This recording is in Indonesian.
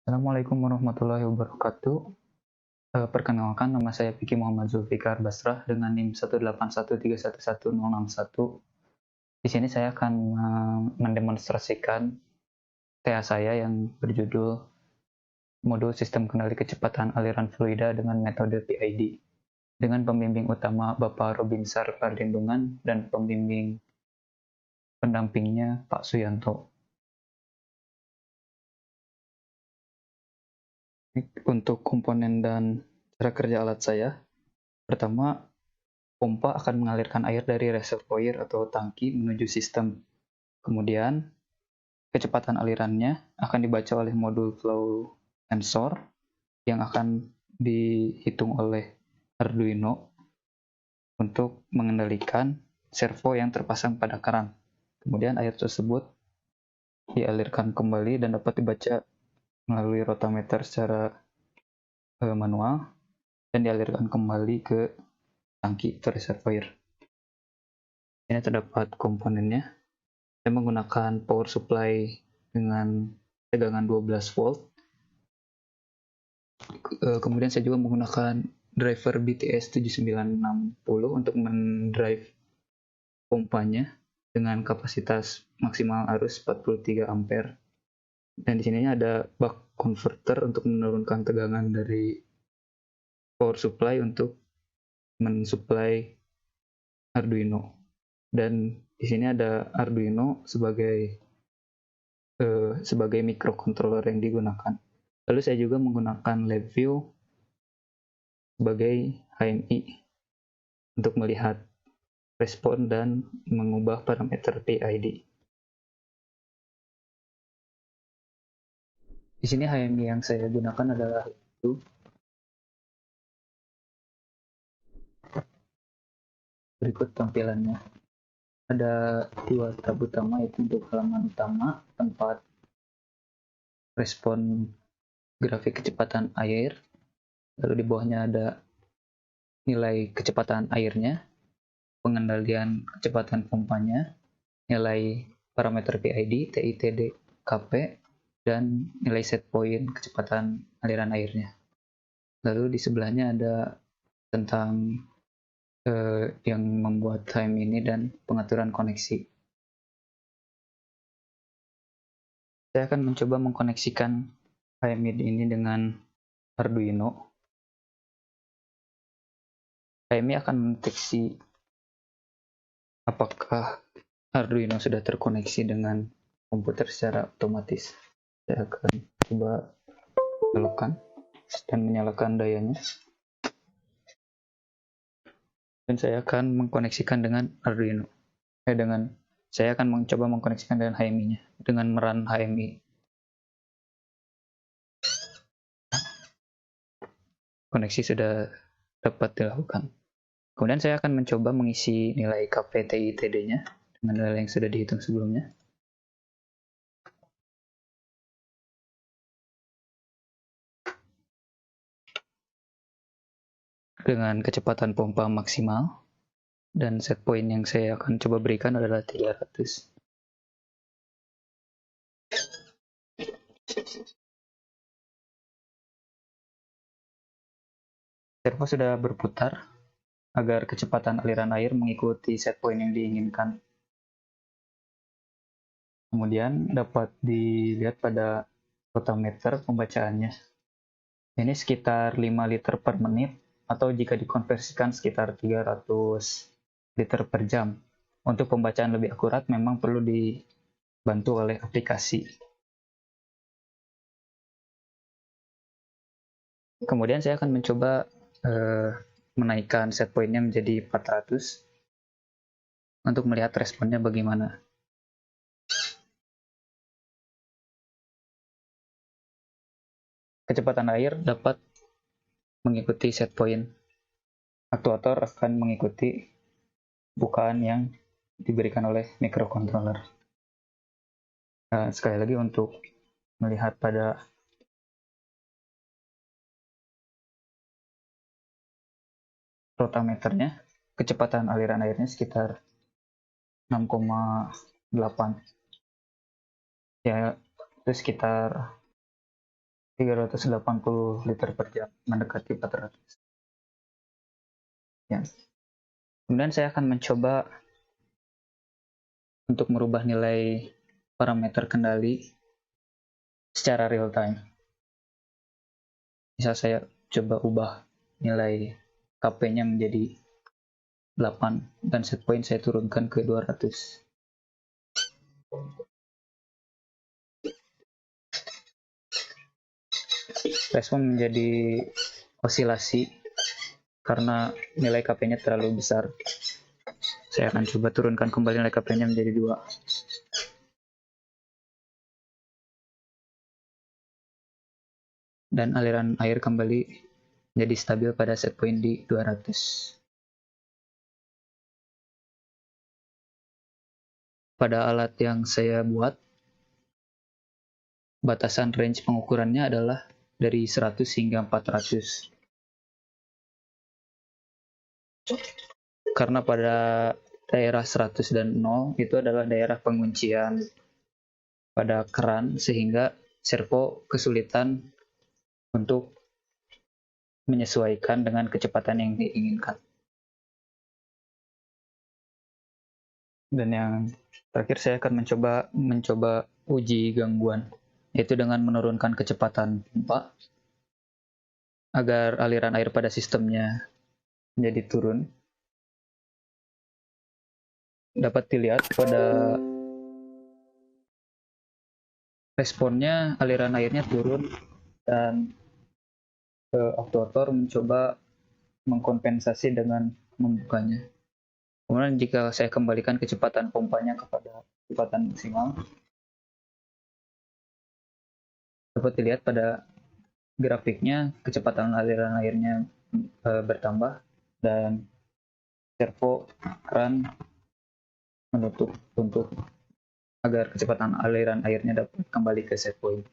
Assalamualaikum warahmatullahi wabarakatuh. Perkenalkan, nama saya Fikri Muhammad Zulfikar Basrah dengan NIM 181311061. Di sini saya akan mendemonstrasikan TA saya yang berjudul Modul Sistem Kendali Kecepatan Aliran Fluida dengan metode PID, dengan pembimbing utama Bapak Robinsar Perlindungan dan pembimbing pendampingnya Pak Suyanto. Untuk komponen dan cara kerja alat saya, pertama, pompa akan mengalirkan air dari reservoir atau tangki menuju sistem. Kemudian, kecepatan alirannya akan dibaca oleh modul flow sensor yang akan dihitung oleh Arduino untuk mengendalikan servo yang terpasang pada keran. Kemudian air tersebut dialirkan kembali dan dapat dibaca melalui rotameter secara manual dan dialirkan kembali ke tangki atau reservoir. Ini terdapat komponennya. Saya menggunakan power supply dengan tegangan 12 volt. Kemudian saya juga menggunakan driver BTS 7960 untuk mendrive pompanya dengan kapasitas maksimal arus 43 ampere. Dan di sini ada buck converter untuk menurunkan tegangan dari power supply untuk mensuplai Arduino. Dan di sini ada Arduino sebagai microcontroller yang digunakan. Lalu saya juga menggunakan LabVIEW sebagai HMI untuk melihat respon dan mengubah parameter PID. Di sini HMI yang saya gunakan adalah itu. Berikut tampilannya. Ada dua tab utama, yaitu untuk halaman utama, tempat respon grafik kecepatan air. Lalu di bawahnya ada nilai kecepatan airnya, pengendalian kecepatan pompanya, nilai parameter PID, TITD, KP, dan nilai set point kecepatan aliran airnya. Lalu di sebelahnya ada tentang yang membuat time ini dan pengaturan koneksi. Saya akan mencoba mengkoneksikan HMI ini dengan Arduino. HMI akan mendeteksi apakah Arduino sudah terkoneksi dengan komputer secara otomatis. Saya akan coba belokkan dan menyalakan dayanya. Dan saya akan mengkoneksikan dengan Arduino. Saya akan mencoba mengkoneksikan dengan HMI-nya dengan meran HMI. Koneksi sudah dapat dilakukan. Kemudian saya akan mencoba mengisi nilai KP-TI-TD-nya dengan nilai yang sudah dihitung sebelumnya. Dengan kecepatan pompa maksimal, dan set point yang saya akan coba berikan adalah 300. Servo sudah berputar agar kecepatan aliran air mengikuti set point yang diinginkan. Kemudian dapat dilihat pada rotameter pembacaannya. Ini sekitar 5 liter per menit, atau jika dikonversikan sekitar 300 liter per jam. Untuk pembacaan lebih akurat memang perlu dibantu oleh aplikasi. Kemudian saya akan mencoba menaikkan set point-nya menjadi 400 untuk melihat responnya bagaimana. Kecepatan air dapat mengikuti set point. Aktuator akan mengikuti bukaan yang diberikan oleh microcontroller. Sekali lagi untuk melihat pada rotameternya, kecepatan aliran airnya sekitar 6,8. Ya, itu sekitar 380 liter per jam, mendekati 400. Ya. Kemudian saya akan mencoba untuk merubah nilai parameter kendali secara real time. Misal saya coba ubah nilai KP-nya menjadi 8 dan set point saya turunkan ke 200. Respon menjadi osilasi karena nilai KP-nya terlalu besar. Saya akan coba turunkan kembali nilai KP-nya menjadi 2. Dan aliran air kembali menjadi stabil pada set point di 200. Pada alat yang saya buat, batasan range pengukurannya adalah dari 100 hingga 400. Karena pada daerah 100 dan 0 itu adalah daerah penguncian pada keran, sehingga servo kesulitan untuk menyesuaikan dengan kecepatan yang diinginkan. Dan yang terakhir saya akan mencoba uji gangguan, yaitu dengan menurunkan kecepatan pompa agar aliran air pada sistemnya menjadi turun. Dapat dilihat pada responnya, aliran airnya turun dan aktuator mencoba mengkompensasi dengan membukanya. Kemudian jika saya kembalikan kecepatan pompanya kepada kecepatan maksimal, dapat dilihat pada grafiknya kecepatan aliran airnya bertambah dan servo keran menutup untuk agar kecepatan aliran airnya dapat kembali ke set point.